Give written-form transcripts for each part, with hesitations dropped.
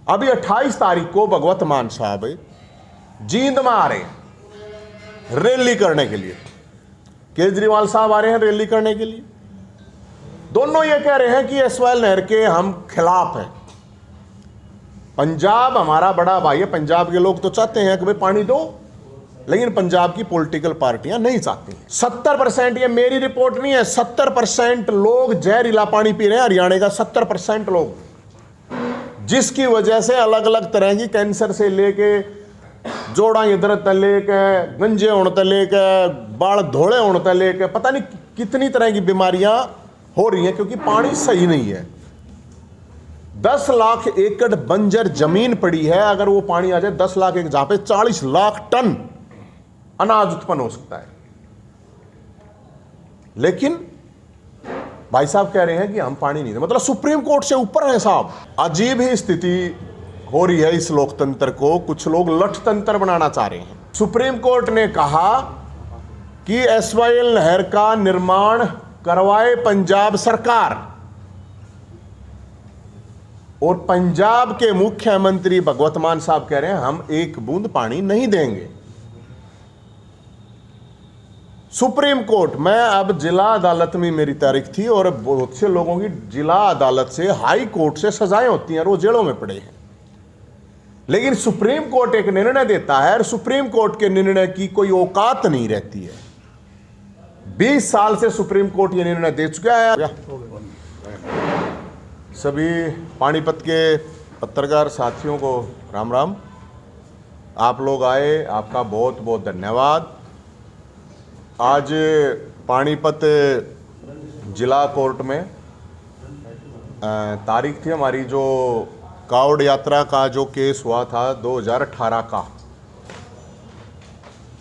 अभी 28 तारीख को भगवत मान साहब जींद में आ रहे हैं रैली करने के लिए। केजरीवाल साहब आ रहे हैं रैली करने के लिए। दोनों ये कह रहे हैं कि एसवाइएल नहर के हम खिलाफ हैं। पंजाब हमारा बड़ा भाई है, पंजाब के लोग तो चाहते हैं कि भाई पानी दो, लेकिन पंजाब की पॉलिटिकल पार्टियां नहीं चाहती। 70%, ये मेरी रिपोर्ट नहीं है, 70% लोग जहरीला पानी पी रहे हैं हरियाणा का, 70% लोग, जिसकी वजह से अलग अलग तरह की कैंसर से लेके जोड़ा इधर तले के, गंजे होने तले के, बाल धोड़े होने तले के, पता नहीं कितनी तरह की बीमारियां हो रही हैं क्योंकि पानी सही नहीं है। 10 लाख एकड़ बंजर जमीन पड़ी है, अगर वो पानी आ जाए 10 लाख एकड़, जहां पे 40 लाख टन अनाज उत्पन्न हो सकता है। लेकिन भाई साहब कह रहे हैं कि हम पानी नहीं दे, मतलब सुप्रीम कोर्ट से ऊपर है साहब। अजीब ही स्थिति हो रही है इस लोकतंत्र को, कुछ लोग लठतंत्र बनाना चाह रहे हैं। सुप्रीम कोर्ट ने कहा कि एसवाइएल नहर का निर्माण करवाए पंजाब सरकार, और पंजाब के मुख्यमंत्री भगवत मान साहब कह रहे हैं हम एक बूंद पानी नहीं देंगे। सुप्रीम कोर्ट में अब जिला अदालत में मेरी तारीख थी और बहुत से लोगों की जिला अदालत से, हाई कोर्ट से सजाएं होती हैं और वो जेलों में पड़े हैं। लेकिन सुप्रीम कोर्ट एक निर्णय देता है और सुप्रीम कोर्ट के निर्णय की कोई औकात नहीं रहती है। 20 साल से सुप्रीम कोर्ट ये निर्णय दे चुका है। सभी पानीपत के पत्रकार साथियों को राम राम। आप लोग आए, आपका बहुत बहुत धन्यवाद। आज पानीपत जिला कोर्ट में तारीख थी हमारी, जो कावड़ यात्रा का जो केस हुआ था 2018 का,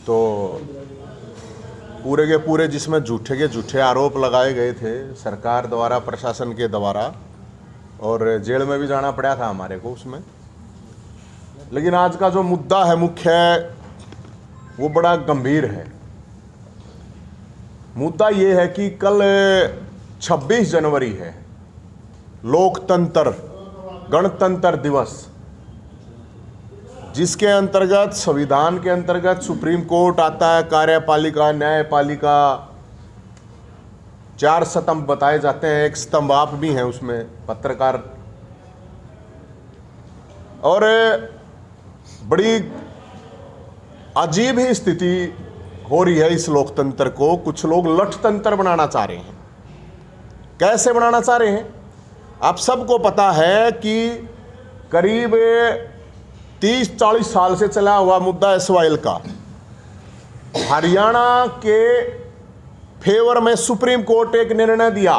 तो पूरे के पूरे जिसमें झूठे के झूठे आरोप लगाए गए थे सरकार द्वारा, प्रशासन के द्वारा, और जेल में भी जाना पड़ा था हमारे को उसमें। लेकिन आज का जो मुद्दा है मुख्य है, वो बड़ा गंभीर है। मुद्दा ये है कि कल 26 जनवरी है, लोकतंत्र गणतंत्र दिवस, जिसके अंतर्गत संविधान के अंतर्गत सुप्रीम कोर्ट आता है, कार्यपालिका, न्यायपालिका, 4 स्तंभ बताए जाते हैं, एक स्तंभ आप भी हैं उसमें, पत्रकार। और बड़ी अजीब ही स्थिति हो रही है इस लोकतंत्र को, कुछ लोग लठतंत्र बनाना चाह रहे हैं। कैसे बनाना चाह रहे हैं? आप सबको पता है कि करीब 30-40 साल से चला हुआ मुद्दा एसवाइएल का, हरियाणा के फेवर में सुप्रीम कोर्ट एक निर्णय दिया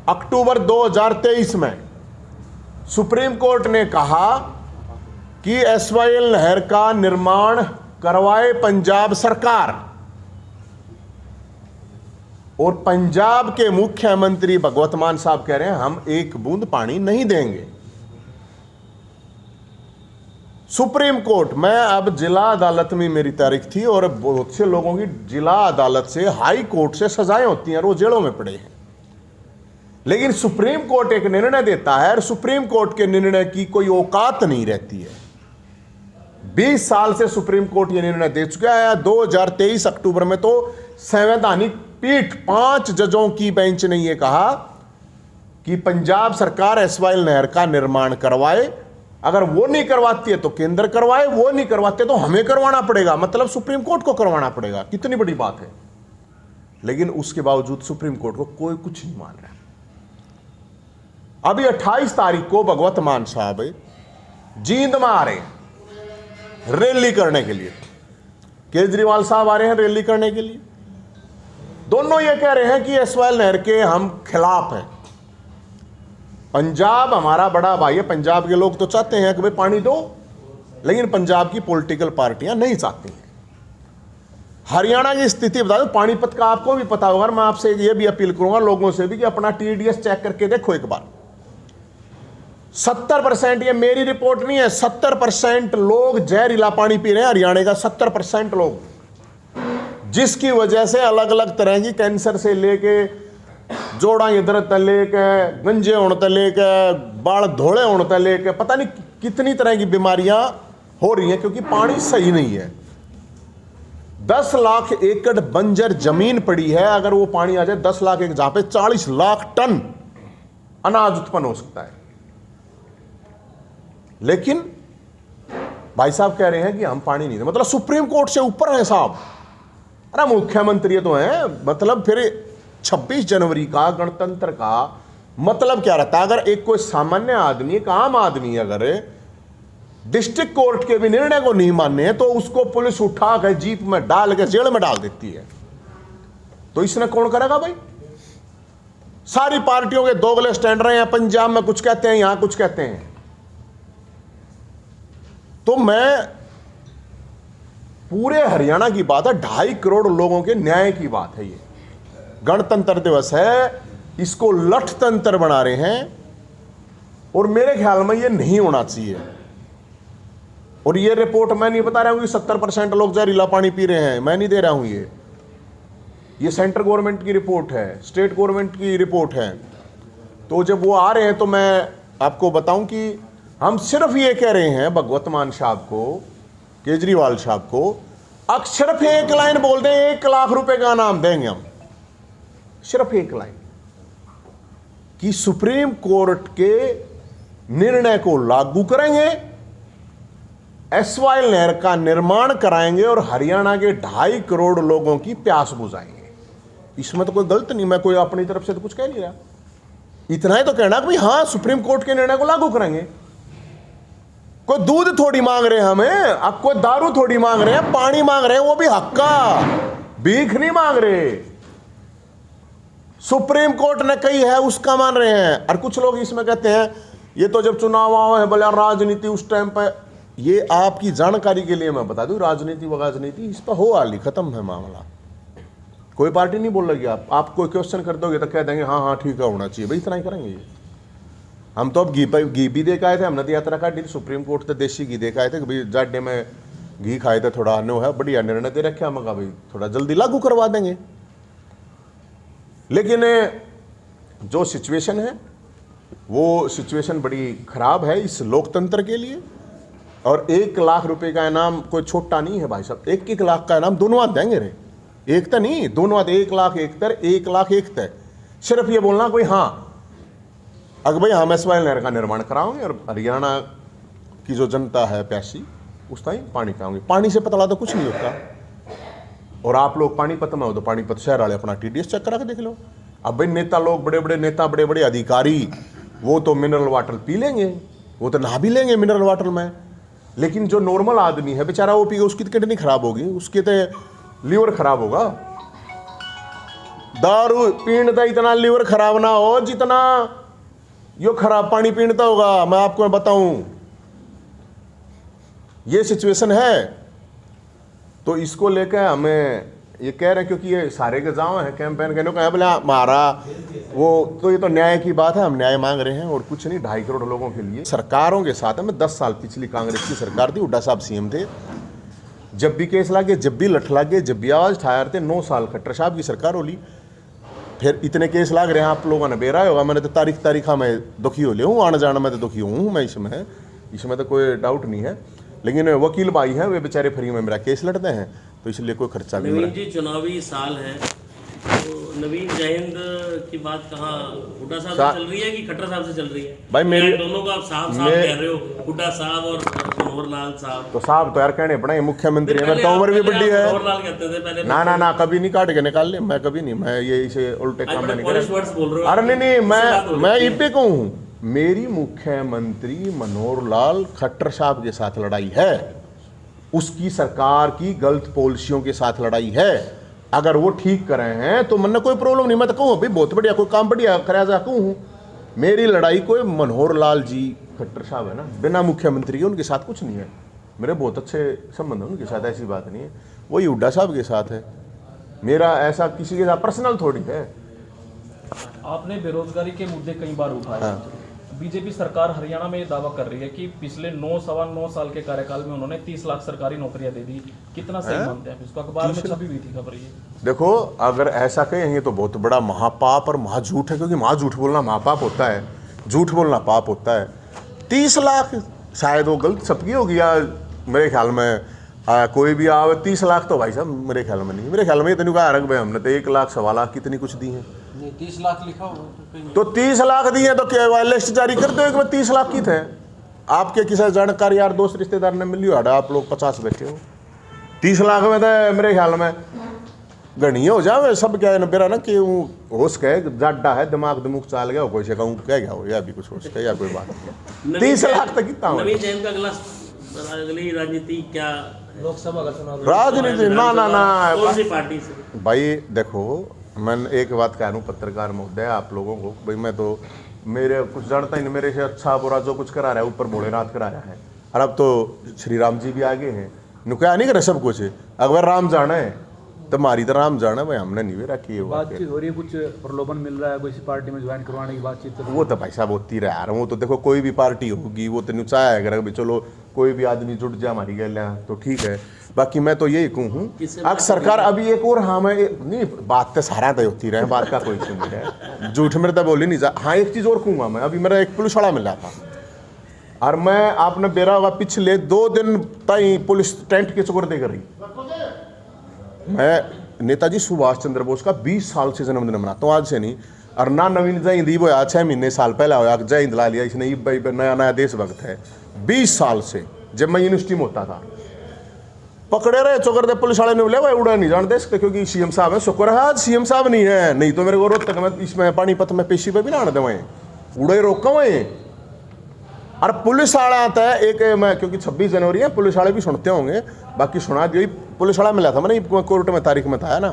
अक्टूबर 2023 में। सुप्रीम कोर्ट ने कहा कि एसवाइएल नहर का निर्माण करवाए पंजाब सरकार, और पंजाब के मुख्यमंत्री भगवत मान साहब कह रहे हैं हम एक बूंद पानी नहीं देंगे। सुप्रीम कोर्ट में अब जिला अदालत में मेरी तारीख थी और बहुत से लोगों की जिला अदालत से, हाई कोर्ट से सजाएं होती हैं और वो जेलों में पड़े हैं। लेकिन सुप्रीम कोर्ट एक निर्णय देता है और सुप्रीम कोर्ट के निर्णय की कोई औकात नहीं रहती है। 20 साल से सुप्रीम कोर्ट ये निर्णय दे चुका है। 2023 अक्टूबर में तो संवैधानिक पीठ 5 जजों की बेंच ने यह कहा कि पंजाब सरकार एसवाइएल नहर का निर्माण करवाए, अगर वो नहीं करवाती है तो केंद्र करवाए, वो नहीं करवाते तो हमें करवाना पड़ेगा, मतलब सुप्रीम कोर्ट को करवाना पड़ेगा। कितनी बड़ी बात है। लेकिन उसके बावजूद सुप्रीम कोर्ट को कोई कुछ नहीं मान रहा। अभी 28 तारीख को भगवत मान साहब जींद में आ रहे हैं रैली करने के लिए। केजरीवाल साहब आ रहे हैं रैली करने के लिए। दोनों ये कह रहे हैं कि एसवाइएल नहर के हम खिलाफ हैं। पंजाब हमारा बड़ा भाई है, पंजाब के लोग तो चाहते हैं कि भाई पानी दो, लेकिन पंजाब की पॉलिटिकल पार्टियां नहीं चाहती हैं। हरियाणा की स्थिति बता दो, पानीपत का आपको भी पता होगा। मैं आपसे ये भी अपील करूंगा लोगों से भी कि अपना TDS चेक करके देखो एक बार। 70%, ये मेरी रिपोर्ट नहीं है, 70% लोग जहरीला पानी पी रहे हैं हरियाणा का, 70% लोग, जिसकी वजह से अलग अलग तरह की कैंसर से लेके जोड़ा इधर तले के, गंजे होने तले के, बाल धोड़े होने तले के, पता नहीं कितनी तरह की बीमारियां हो रही हैं क्योंकि पानी सही नहीं है। 10 लाख एकड़ बंजर जमीन पड़ी है, अगर वो पानी आ जाए 10 लाख एकड़, जहां पे 40 लाख टन अनाज उत्पन्न हो सकता है। लेकिन भाई साहब कह रहे हैं कि हम पानी नहीं दे, मतलब सुप्रीम कोर्ट से ऊपर है साहब। अरे मुख्यमंत्री तो है, मतलब फिर 26 जनवरी का गणतंत्र का मतलब क्या रहता है? अगर एक कोई सामान्य आदमी, एक आम आदमी अगर डिस्ट्रिक्ट कोर्ट के भी निर्णय को नहीं माने तो उसको पुलिस उठा के जीप में डाल के जेल में डाल देती है। तो इसने कौन करेगा भाई? सारी पार्टियों के दोगले स्टैंड रहे हैं, पंजाब में कुछ कहते हैं, यहां कुछ कहते हैं। तो मैं पूरे हरियाणा की बात है, 2.5 करोड़ लोगों के न्याय की बात है। ये गणतंत्र दिवस है, इसको लठतंत्र बना रहे हैं और मेरे ख्याल में ये नहीं होना चाहिए। और ये रिपोर्ट मैं नहीं बता रहा हूं कि 70% लोग जहरीला पानी पी रहे हैं, मैं नहीं दे रहा हूं। ये सेंट्रल गवर्नमेंट की रिपोर्ट है, स्टेट गवर्नमेंट की रिपोर्ट है। तो जब वो आ रहे हैं तो मैं आपको बताऊं कि हम सिर्फ ये कह रहे हैं भगवत मान साहब को, केजरीवाल साहब को, अब सिर्फ एक लाइन बोल दें 1 लाख रुपए का इनाम देंगे हम, सिर्फ एक लाइन कि सुप्रीम कोर्ट के निर्णय को लागू करेंगे, एसवाई नहर का निर्माण कराएंगे और हरियाणा के 2.5 करोड़ लोगों की प्यास बुझाएंगे। इसमें तो कोई गलत नहीं, मैं कोई अपनी तरफ से तो कुछ कह नहीं रहा। इतना ही तो कहना कि हाँ सुप्रीम कोर्ट के निर्णय को लागू करेंगे। कोई दूध थोड़ी मांग रहे हैं हमें, अब कोई दारू थोड़ी मांग रहे हैं, पानी मांग रहे हैं, वो भी हक का, भीख नहीं मांग रहे। सुप्रीम कोर्ट ने कही है उसका मान रहे हैं। और कुछ लोग इसमें कहते हैं ये तो जब चुनाव आए हैं बोले राजनीति उस टाइम पर। ये आपकी जानकारी के लिए मैं बता दूं, राजनीति व राजनीति इस पर हो हाली, खत्म है मामला। कोई पार्टी नहीं बोल रही। आप कोई क्वेश्चन कर दोगे तो कह देंगे हाँ हाँ ठीक है होना चाहिए, भाई इतना ही करेंगे ये। हम तो अब घी भी दे के आए थे, हमने तो यात्रा काटी, सुप्रीम कोर्ट से देसी घी दे के आए थे कि भाई जाडे में घी खाए थे, थोड़ा अनु है, बढ़िया निर्णय दे रखे, हम कहा भाई थोड़ा जल्दी लागू करवा देंगे। लेकिन जो सिचुएशन है वो सिचुएशन बड़ी खराब है इस लोकतंत्र के लिए। और 1 लाख रुपए का इनाम कोई छोटा नहीं है भाई साहब। 1 लाख का इनाम दोनों हाथ देंगे रे, एक तो नहीं, दोनों हाथ। 1 लाख एक तर, 1 लाख एक तय। सिर्फ ये बोलना कोई हाँ अगर भाई हम एसवाई नहर का निर्माण कराओगे और हरियाणा की जो जनता है प्यासी उस टाइम पानी पिलाओगे। पानी से पता लगा तो कुछ नहीं होता। और आप लोग पानीपत में हो तो पानीपत शहर वाले अपना TDS चेक करा के देख लो। अब भाई नेता लोग, बड़े बड़े नेता, बड़े बड़े अधिकारी, वो तो मिनरल वाटर पी लेंगे, वो तो नहा भी लेंगे मिनरल वाटर में। लेकिन जो नॉर्मल आदमी है बेचारा, वो पीगा, उसकी तो किडनी खराब होगी, उसके तो लीवर खराब होगा। दारू पीने तो इतना लीवर खराब ना हो जितना यो खराब पानी पीता होगा, मैं आपको बताऊं। ये सिचुएशन है। तो इसको लेकर हमें ये कह रहे हैं क्योंकि ये सारे के गाँव हैं, कैंपेन कहने का बोले हमारा वो तो, ये तो न्याय की बात है, हम न्याय मांग रहे हैं और कुछ नहीं। 2.5 करोड़ लोगों के लिए सरकारों के साथ है। मैं 10 साल पिछली कांग्रेस की सरकार थी, हुड्डा साहब CM थे, जब भी केस लागे, जब भी लठ लागे, जब भी आवाज ठायर थे। 9 साल खट्टर साहब की सरकार होली, फिर इतने केस लाग रहे हैं, आप लोगों ने बेरा होगा। मैंने तो तारीख मैं दुखी हो लिया हूँ, आने जाना मैं तो दुखी हूँ मैं इसमें तो कोई डाउट नहीं है। लेकिन वकील भाई हैं, वे बेचारे फ्री में मेरा केस लड़ते हैं, तो इसलिए कोई खर्चा भी नवीन जी चुनावी साल है, तो नवीन जयंत की बात कहाँ हुड्डा साहब से चल रही है कि खट्टर साहब से चल रही है? भाई मेरे दोनों का आप साफ कह रहे हो, हुड्डा साहब और मनोहर लाल साहब। तो साहब तो यार कहने पड़े, मुख्यमंत्री है, मेरी तो उम्र भी बड़ी है। मनोहर लाल कहते थे पहले। ना कभी नहीं काट के निकाल ले, मैं कभी नहीं, मैं ये इसे उल्टे काम में नहीं कर रहा। अरे नहीं, मैं इपे कहूँ, मेरी मुख्यमंत्री मनोहर लाल खट्टर साहब के साथ लड़ाई है, उसकी सरकार की गलत पॉलिसियों के साथ लड़ाई है। अगर वो ठीक कर रहे हैं तो मन कोई प्रॉब्लम नहीं, मैं तो कहूँ भाई बहुत बढ़िया, कोई काम बढ़िया कराया जा कहूँ। मेरी लड़ाई कोई मनोहर लाल जी खट्टर साहब है ना, बिना मुख्यमंत्री के, उनके साथ कुछ नहीं है। मेरे बहुत अच्छे संबंध है उनके साथ, ऐसी बात नहीं है। वही हुड्डा साहब के साथ है, मेरा ऐसा किसी के साथ पर्सनल थोड़ी है। आपने बेरोजगारी के मुद्दे कई बार उठाए। हाँ। बीजेपी सरकार हरियाणा में ये दावा कर रही है कि पिछले 9 साल के कार्यकाल में उन्होंने 30 लाख सरकारी नौकरियां दे दी। कितना सही मानते हैं? इसको अखबार में छपी हुई थी खबर ये। देखो, अगर ऐसा कहेंगे तो बहुत बड़ा महापाप और महाझूठ है, क्योंकि महाझूठ बोलना महापाप होता है, झूठ बोलना पाप होता है। 30 लाख शायद वो गलत छपकी होगी या मेरे ख्याल में कोई भी आवे 30 लाख तो भाई साहब मेरे ख्याल में नहीं, मेरे ख्याल में इतनी कहा रख भाई हमने तो 1 लाख 1.25 लाख कितनी कुछ दी है, 30 लाख लिखा हुआ तो 30 लाख दिए तो क्या लिस्ट जारी कर दो एक में 30 लाख की थे। आपके किसी जानकार यार दोस्त रिश्तेदार ने मिली हो, आप लोग 50 बैठे हो, 30 लाख में तो मेरे ख्याल में गणी हो जाए सब। क्या है मेरा ना कि होश कहे जाडा है दिमाग दिमुख चाल गया हो, कोई से कहूँ कह गया हो या भी कुछ होश कहे या कोई बात 30 लाख तक कितना नवीन जैन का अगली राजनीति क्या, लोकसभा का चुनाव राजनीति ना ना ना कौन सी पार्टी से? भाई देखो मैं एक बात कह रहा हूँ पत्रकार महोदय आप लोगों को, भाई मैं तो मेरे कुछ जानता ही नहीं, मेरे से अच्छा बुरा जो कुछ करा रहा है ऊपर भोलेनाथ करा रहा है, और अब तो श्री राम जी भी आगे हैं, नुकया नहीं करे सब कुछ। अगर राम जाना है तो मारी तो राम जाना, भाई हमने नहीं रखी है। बातचीत हो रही है, कुछ प्रलोभन मिल रहा है कोई सी पार्टी में ज्वाइन करवाने की बातचीत तो वो तो भाई साहब होती रहा यार, वो तो देखो कोई भी पार्टी होगी वो तो नुचाया अगर भाई चलो कोई भी आदमी जुट जा हमारी गैलियाँ तो ठीक है। बाकी मैं तो यही कहूँ अब सरकार अभी एक और, हाँ मैं नहीं बात तो सारा तय होती रहे, बात का कोई सुन नहीं है, झूठ मेरे तो बोली नहीं जा। हाँ एक चीज़ और कहूँगा मैं, अभी मेरा एक पुलिस वाला मिला था और मैं आपने बेरा हुआ पिछले 2 दिन तई पुलिस टेंट के चुकर देकर रही। मैं नेताजी सुभाष चंद्र बोस का 20 साल से जन्मदिन मनाता हूँ, आज से नहीं, और ना नवीन जय हिंद वो 6 महीने साल पहले होया जय हिंद ला लिया इसने, नया नया देशभक्त है। 20 साल से जब मैं यूनिवर्सिटी में होता था पकड़े रहे चौकर दे पुलिस वाले ने बोले भाई उड़ा नहीं जानते इसके क्योंकि सीएम साहब है, शुक्र है आज सीएम साहब नहीं है, नहीं तो मेरे को रोज तक मैं इसमें पानीपत में पेशी पे भी ना आने देवे उड़े रोका हुए। और पुलिस वाला आता है एक मैं क्योंकि 26 जनवरी है पुलिस वाले भी सुनते होंगे, बाकी सुना दियो पुलिस वाला मिला था मैंने कोर्ट में तारीख में था ना,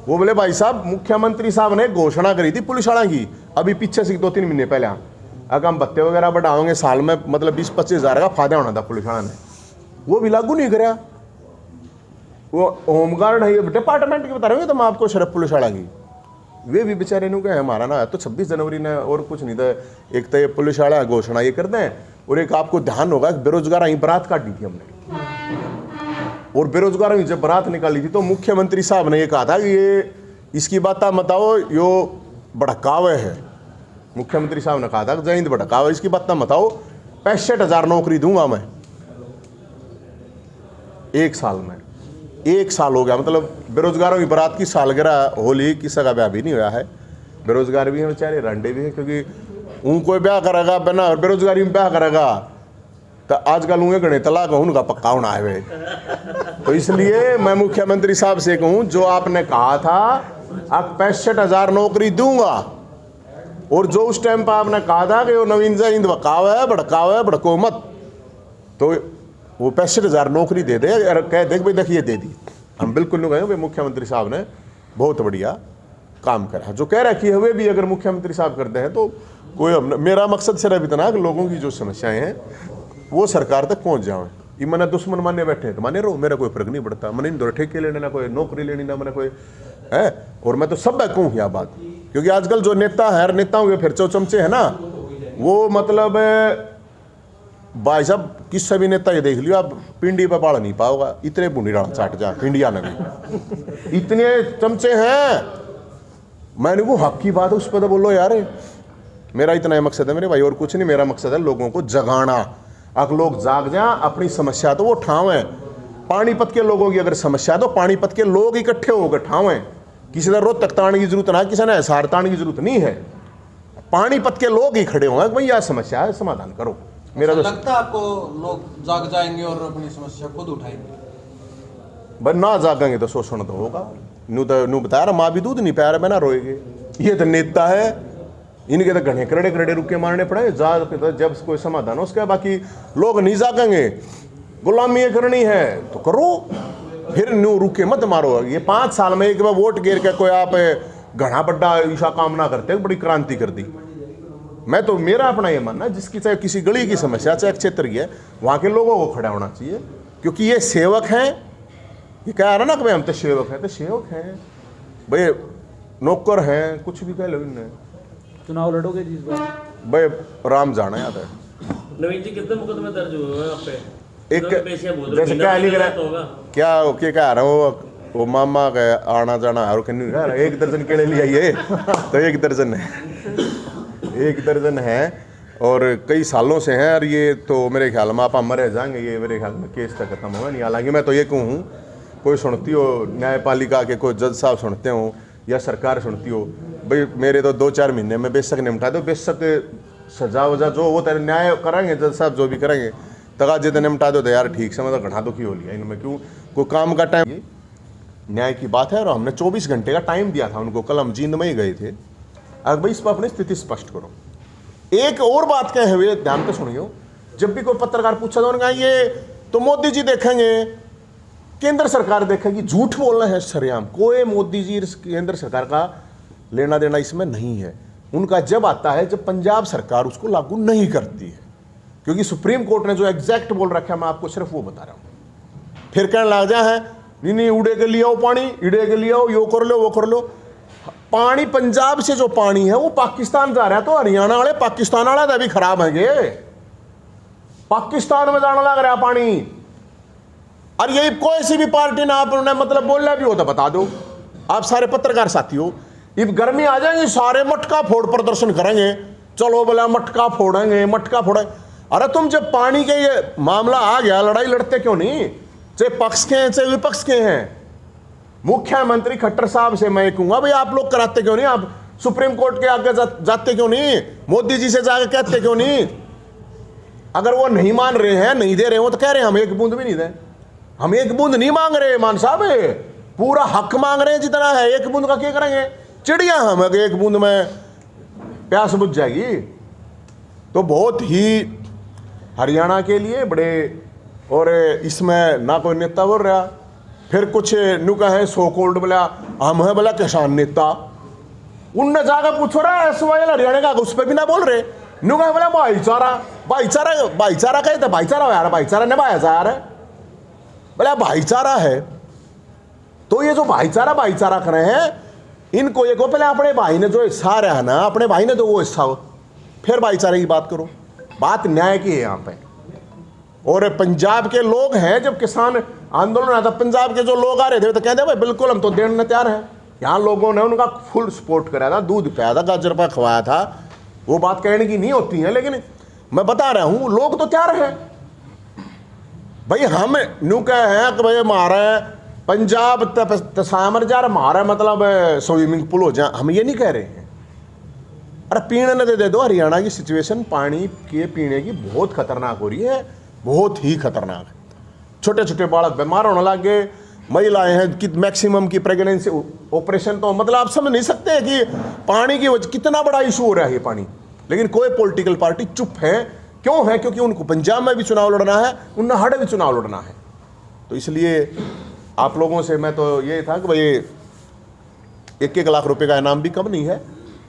वो बोले भाई साहब मुख्यमंत्री साहब ने घोषणा करी थी पुलिस वाला की अभी पीछे से 2-3 महीने पहले, अगर हम भत्ते वगैरह बढ़ाओगे साल में मतलब 20-25 हज़ार का फायदा होना था पुलिस वाला ने, वो भी लागू नहीं कराया। वो होमगार्ड है डिपार्टमेंट की बता रहे हो तो मैं आपको शरफ पुलिस वाला की, वे भी बेचारे नु कहे हमारा ना तो 26 जनवरी ने और कुछ नहीं था, एक तो ये पुलिस वाला घोषणा ये करते हैं, और एक आपको ध्यान होगा बेरोजगार ही बारात काटी थी हमने, और बेरोजगार जब बारात निकाली थी तो मुख्यमंत्री साहब ने ये कहा था कि ये इसकी बात आप बताओ यो भड़कावे है, मुख्यमंत्री साहब ने कहा था जय हिंद भड़कावे, इसकी बात आप बताओ 65,000 नौकरी दूंगा मैं 1 साल में। 1 साल हो गया, मतलब बेरोजगारों की बारात की सालगिरह होली किसी का ब्याह भी नहीं हुआ है, बेरोजगार भी हैं बेचारे रंडे भी हैं, क्योंकि उनको ब्याह करेगा बिना और बेरोजगारी में ब्याह करेगा तो आजकल उन्हें गणे तलाक उनका पक्का होना है। तो इसलिए मैं मुख्यमंत्री साहब से कहूँ जो आपने कहा था अब 65,000 नौकरी दूंगा, और जो उस टाइम पर आपने कहा था कि वो नवीन जय हिंद भड़कावे भड़को मत, तो वो 65,000 नौकरी दे दे, कह देख भाई देखिए दे दी, हम बिल्कुल नहीं कहेंगे भाई मुख्यमंत्री साहब ने बहुत बढ़िया काम करा, जो कह रखी है वे भी अगर मुख्यमंत्री साहब करते हैं तो कोई मेरा मकसद सिर्फ इतना कि लोगों की जो समस्याएं हैं वो सरकार तक पहुंच जाए। ये मैंने दुश्मन मानने बैठे हैं तो माने रहो, मेरा कोई फर्क नहीं पड़ता, मैंने इन दो ठेके लेने ना कोई नौकरी लेनी ना मैंने कोई है, और मैं तो सब कहूँ यह बात, क्योंकि आजकल जो नेता है नेताओं के फिर चमचे है ना वो मतलब भाई साहब किससे भी नेता ये देख लियो आप पिंडी पे पाड़ नहीं पाओगा, इतने बुनी राण चाट जा इंडिया में भी इतने चमचे हैं। मैंने वो हक की बात है उस पर तो बोलो यार, मेरा इतना मकसद है मेरे भाई और कुछ नहीं, मेरा मकसद है लोगों को जगाना, अगर लोग जाग जाए अपनी समस्या तो वो ठावें। पानीपत के लोगों की अगर समस्या है तो पानीपत के लोग इकट्ठे होकर ठावें, किसी ने रोहतक ताने की जरूरत ना, किसी ने हिसार ताने की जरूरत नहीं है, पानीपत के लोग ही खड़े होंगे भाई यह समस्या है समाधान करो। मेरा तो लगता है आपको लोग जाग जाएंगे और अपनी समस्या खुद उठाएंगे? भाई ना जागेंगे तो शोषण तो होगा, नू बताया ना माँ भी दूध नहीं प्यार में ना रोएगे, ये तो नेता है इनके तो घने करड़े रुके मारने पड़े जब कोई समाधान हो उसका, बाकी लोग नहीं जागेंगे, गुलामी ये करनी है तो करो, फिर न्यू रुके मत मारो। ये 5 साल में एक बार वोट गिर के कोई आप घना बड्डा ईशा काम ना करते, बड़ी क्रांति कर दी। मैं तो मेरा अपना ये मानना जिसकी चाहे किसी गली की समस्या चाहे क्षेत्र की है वहाँ के लोगों को खड़ा होना चाहिए, क्योंकि ये सेवक हैं, ये कह रहा ना कि भाई हम तो सेवक हैं, तो सेवक हैं भाई, नौकर हैं, कुछ भी कह लो इनने। चुनाव लड़ोगे जिस बार? भाई राम जाना याद है। नवीन जी कितने मुकदमे दर्ज हुए हैं आप पे? एक जैसे क्या नहीं करा क्या कह रहा हूँ वो मामा का आना जाना और कहीं 1 दर्जन केले ले आइए तो 1 दर्जन है, 1 दर्जन है, और कई सालों से हैं, और ये तो मेरे ख्याल में आप मर जाएंगे, ये मेरे ख्याल में केस तक खत्म होगा नहीं। हालांकि मैं तो ये कहूँ, कोई सुनती हो न्यायपालिका के कोई जज साहब सुनते हो या सरकार सुनती हो, भाई मेरे तो 2-4 महीने में बेशक निपटा दो, बेशक सजा वजा जो वो तेरे न्याय करेंगे जज साहब, जो भी करेंगे तगा जितने निपटा दो तो यार ठीक से, मतलब घना दुखी हो लिया इनमें। क्यों? कोई काम का टाइम, न्याय की बात है, और हमने 24 घंटे का टाइम दिया था उनको, कल हम जींद में ही गए थे। अब भाई इस पर अपनी स्थिति स्पष्ट करो। एक और बात कहे हुए ध्यान से सुनियो, जब भी कोई पत्रकार पूछा तो उन्होंने कहा ये तो मोदी जी देखेंगे, केंद्र सरकार देखेगी। झूठ बोलना है सरेआम, कोई मोदी जी केंद्र सरकार का लेना देना इसमें नहीं है। उनका जब आता है जब पंजाब सरकार उसको लागू नहीं करती है, क्योंकि सुप्रीम कोर्ट ने जो एग्जैक्ट बोल रखा है मैं आपको सिर्फ वो बता रहा हूं। फिर कहने लग जाए है नहीं उड़े के लिए आओ पानी, इड़े के लिए आओ, यो कर लो वो कर लो। पानी पंजाब से जो पानी है वो पाकिस्तान जा रहा है, तो हरियाणा वाले पाकिस्तान वाला अभी खराब है, पाकिस्तान में जाना लग रहा है पानी। और यही कोई सी भी पार्टी ने आपने मतलब बोलना भी हो तो बता दो, आप सारे पत्रकार साथी हो। अब गर्मी आ जाएंगी, सारे मटका फोड़ प्रदर्शन करेंगे, चलो बोला मटका फोड़ेंगे, मटका फोड़ेंगे। अरे तुम जब पानी के ये मामला आ गया, लड़ाई लड़ते क्यों नहीं? चाहे पक्ष के हैं चाहे विपक्ष के हैं। मुख्यमंत्री खट्टर साहब से मैं कहूंगा भाई आप लोग कराते क्यों नहीं? आप सुप्रीम कोर्ट के आगे जाते क्यों नहीं? मोदी जी से जाकर कहते क्यों नहीं? अगर वो नहीं मान रहे हैं, नहीं दे रहे हो तो कह रहे हैं हम एक बूंद भी नहीं दें, हम एक बूंद नहीं मांग रहे मान साहब, पूरा हक मांग रहे हैं जितना है। एक बूंद का क्या करेंगे? चिड़िया हम अगर एक बूंद में प्यास बुझ जाएगी। तो बहुत ही हरियाणा के लिए बड़े, और इसमें ना कोई नेता बोल रहा, फिर कुछ नु कहे सो कोल्ड बोला हम है बोला किसान नेता, उनने जाकर पूछो रहा है हरियाणा का, उस पर भी ना बोल रहे। नु कहे बोला भाईचारा, भाईचारा भाईचारा कहे तो भाईचारा यार, भाईचारा निभाया जा रहा है, बोला भाईचारा है। तो ये जो भाईचारा भाईचारा कर रहे हैं, इनको ये को पहले अपने भाई ने जो हिस्सा रहा ना, अपने भाई ने तो वो हिस्सा हो, फिर भाईचारे की बात करो। बात न्याय की है यहाँ पे। और पंजाब के लोग हैं, जब किसान आंदोलन आया था, पंजाब के जो लोग आ रहे थे तो कहते भाई बिल्कुल हम तो देने तैयार हैं। यहाँ लोगों ने उनका फुल सपोर्ट कराया था, दूध पिया था, गाजर पर खवाया था। वो बात कहने की नहीं होती है, लेकिन मैं बता रहा हूँ लोग तो तैयार हैं। भाई हम न्यू कहे हैं कि भाई हमारे पंजाब तसामर जा रहा, हमारा मतलब स्विमिंग पूल हो जाए, हम ये नहीं कह रहे हैं। अरे पीने न दे दो। हरियाणा की सिचुएशन पानी के पीने की बहुत खतरनाक हो रही है, बहुत ही खतरनाक है। छोटे छोटे बालक बीमार होने लगे, महिलाएं हैं कि मैक्सिमम की प्रेगनेंसी ऑपरेशन, तो मतलब आप समझ नहीं सकते कि पानी की वजह कितना बड़ा इशू हो रहा है ये पानी। लेकिन कोई पॉलिटिकल पार्टी चुप है। क्यों है? क्योंकि उनको पंजाब में भी चुनाव लड़ना है, उन हड़ भी चुनाव लड़ना है। तो इसलिए आप लोगों से मैं तो ये था कि भाई 1-1 लाख रुपए का इनाम भी कम नहीं है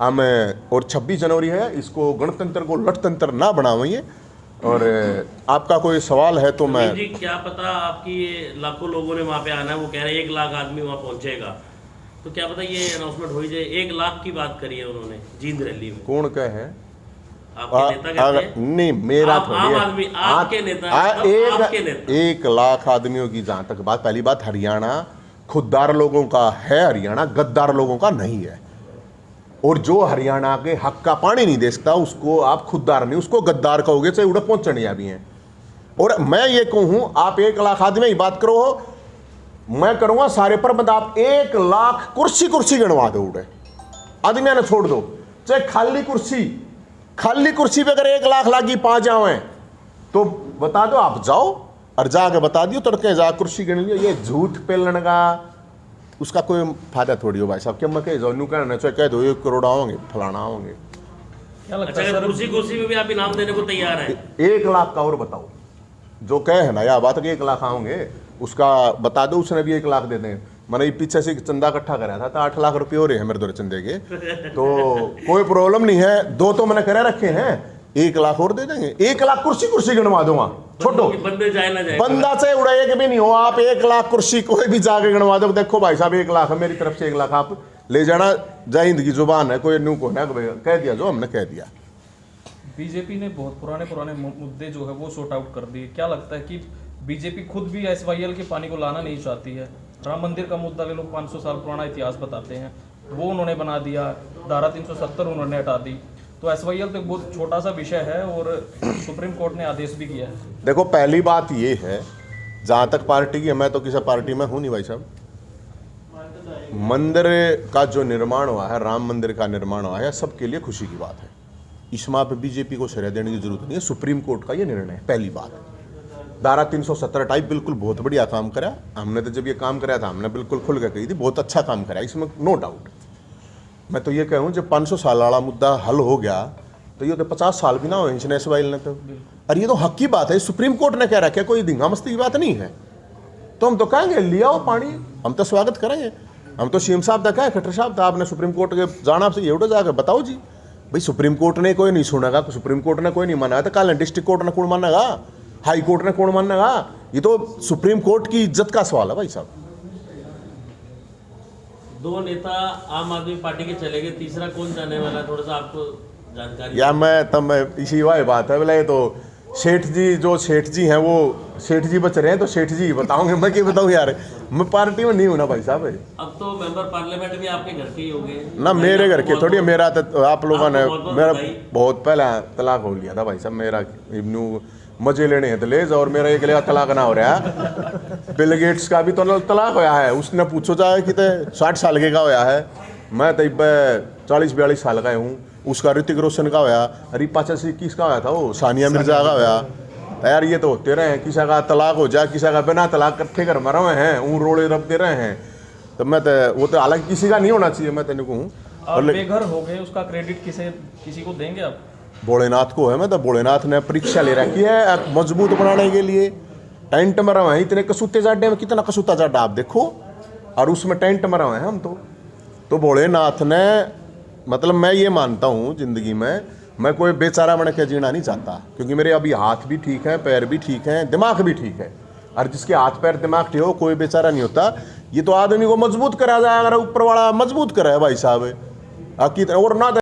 हम, और 26 जनवरी है, इसको गणतंत्र को लठतंत्र ना बनाइए। और आपका कोई सवाल है तो मैं जी, क्या पता आपकी ये लाखों लोगों ने वहाँ पे आना है, वो कह रहे हैं 1 लाख आदमी वहाँ पहुँचेगा, तो क्या पता ये अनाउंसमेंट हो ही जाए। 1 लाख की बात करी है उन्होंने जींद रैली में। कौन कहे है? आपके नेता कहते हैं? नहीं, मेरा आम आदमी, आपके नेता, आपके नेता। 1 लाख आदमियों की जहां तक बात, पहली बात हरियाणा खुददार लोगों का है, हरियाणा गद्दार लोगों का नहीं है। और जो हरियाणा के हक का पानी नहीं दे सकता उसको आप खुददार नहीं, उसको गद्दार कहोगे, चाहे उड़े पहुंचने भी हैं। और मैं ये कहूं आप 1 लाख आदमी की बात करो, मैं करूंगा सारे पर बंद, आप 1 लाख कुर्सी गणवा दो, उड़े आदमियों ने छोड़ दो, चाहे खाली कुर्सी पे अगर 1 लाख लागी 5 जाओ तो बता दो, आप जाओ और जाके बता दियो तड़के जा कुर्सी गण लियो। ये झूठ पेलन का उसका कोई फायदा थोड़ी हो भाई साहब। क्या मैं कह जाऊँ कहना चाहे कह दो 1 करोड़ आओगे, फलाना आओगे। क्या लगता है सर, कुर्सी में भी आप इनाम देने को तैयार है? 1 लाख का और बताओ, जो कहे है ना या बात 1 लाख आओगे उसका बता दो, उसने भी 1 लाख दे दें। मैंने पीछे से चंदा इकट्ठा कराया था तो 8 लाख रुपए हो रहे हैं मेरे दो चंदे के, तो कोई प्रॉब्लम नहीं है। 2 तो मैंने करा रखे हैं, 1 लाख और दे देंगे। 1 लाख कुर्सी गणवा दूंगा, छोड़ो बंदे जाए ना जाए, बंदा चाहे उड़ाए के भी नहीं हो, आप 1 लाख कुर्सी कोई भी जाके गणवा दो। देखो भाई साहब 1 लाख है मेरी तरफ से, 1 लाख आप ले जाना, जय हिंद की जुबान है, कोई न्यू को ना कह दिया जो हमने कह दिया। बीजेपी ने बहुत पुराने मुद्दे जो है वो सॉर्ट आउट कर दिए। क्या लगता है कि बीजेपी खुद भी SYL के पानी को लाना नहीं चाहती है? राम मंदिर का मुद्दा ले लो, 500 साल पुराना इतिहास बताते हैं, वो उन्होंने बना दिया। धारा 370 उन्होंने हटा दी। तो SYL तो बहुत छोटा सा विषय है और सुप्रीम कोर्ट ने आदेश भी किया है। देखो पहली बात ये है, जहाँ तक पार्टी की, मैं तो किसी पार्टी में हूँ नहीं भाई साहब। मंदिर का जो निर्माण हुआ है, राम मंदिर का निर्माण हुआ है, सबके लिए खुशी की बात है। इसमें पे बीजेपी को श्रेय देने की जरूरत नहीं है, सुप्रीम कोर्ट का ये निर्णय है। पहली बात, धारा 370 टाइप बिल्कुल बहुत बढ़िया काम करा हमने। तो जब ये काम कराया था हमने बिल्कुल खुल के कही थी, बहुत अच्छा काम करा, इसमें नो डाउट। मैं तो ये कहूँ जब 500 साल वाला मुद्दा हल हो गया तो ये तो 50 साल भी ना हो SYL ने तो। और ये तो हक की बात है, सुप्रीम कोर्ट ने कह रखा है, कोई धिंगा मस्ती की बात नहीं है। तो हम तो कहेंगे ले आओ पानी, हम तो स्वागत करेंगे। हम तो CM साहब तक है, खट्टर साहब था, आपने सुप्रीम कोर्ट के जाना से ये उठो जाकर बताओ जी भाई, सुप्रीम कोर्ट ने कोई नहीं सुनेगा, सुप्रीम कोर्ट ने कोई नहीं माना तो कल डिस्ट्रिक्ट कोर्ट ने कौन मानेगा, हाई कोर्ट ने कौन मानेगा? ये तो सुप्रीम कोर्ट की इज्जत का सवाल है भाई साहब। दो नेता आम आदमी पार्टी के चले गए, तीसरा कौन जाने वाला है, थोड़ा सा आपको जानकारी? या मैं इसी वाली बात है, बोला ये तो सेठ जी, जो सेठ जी हैं वो सेठ जी बच रहे हैं, तो सेठ जी बताओगे, मैं क्या बताऊँ यार, मैं पार्टी में नहीं हूँ ना भाई साहब। अब तो मेंबर पार्लियामेंट भी आपके घर के ही हो गए ना, मेरे घर के थोड़ी, मेरा तो आप लोगों ने मेरा बहुत पहले तलाक हो लिया था भाई साहब। मेरा इब्नू मजे लेने हैं तो ले जाओ, और मेरा एक लिया तलाक ना हो रहा है। बिल गेट्स का भी तो तलाक होया है, उसने पूछो जाए कि 60 साल के का होया है, मैं तो 40-42 साल का हूँ। उसका ऋतिक रोशन का होया, अरे 85-21 का होया था वो, सानिया मिर्जा का होया। यार ये तो होते रहे हैं, किसी का तलाक हो जाए, किसी का बिना तलाक इकट्ठे कर मर रहे हैं, ऊँ रोड़े रब दे रहे हैं। तो मैं तो वो तो हालांकि किसी का नहीं होना चाहिए, मैं तेन कहूँ। और बेघर हो गए, उसका क्रेडिट किसी को देंगे आप? भोलेनाथ को है। मैं तो भोलेनाथ ने परीक्षा ले रखी है मजबूत बनाने के लिए। टेंट में रहे हैं इतने कसूते जाडे में, कितना कसूता जाडा आप देखो, और उसमें टेंट में रहे हैं हम तो भोलेनाथ ने, मतलब मैं ये मानता हूँ जिंदगी में मैं कोई बेचारा बन के जीना नहीं चाहता, क्योंकि मेरे अभी हाथ भी ठीक है, पैर भी ठीक है, दिमाग भी ठीक है। और जिसके हाथ पैर दिमाग ठीक हो कोई बेचारा नहीं होता। ये तो आदमी को मजबूत करा जाए, अगर ऊपर वाला मजबूत करे भाई साहब, और ना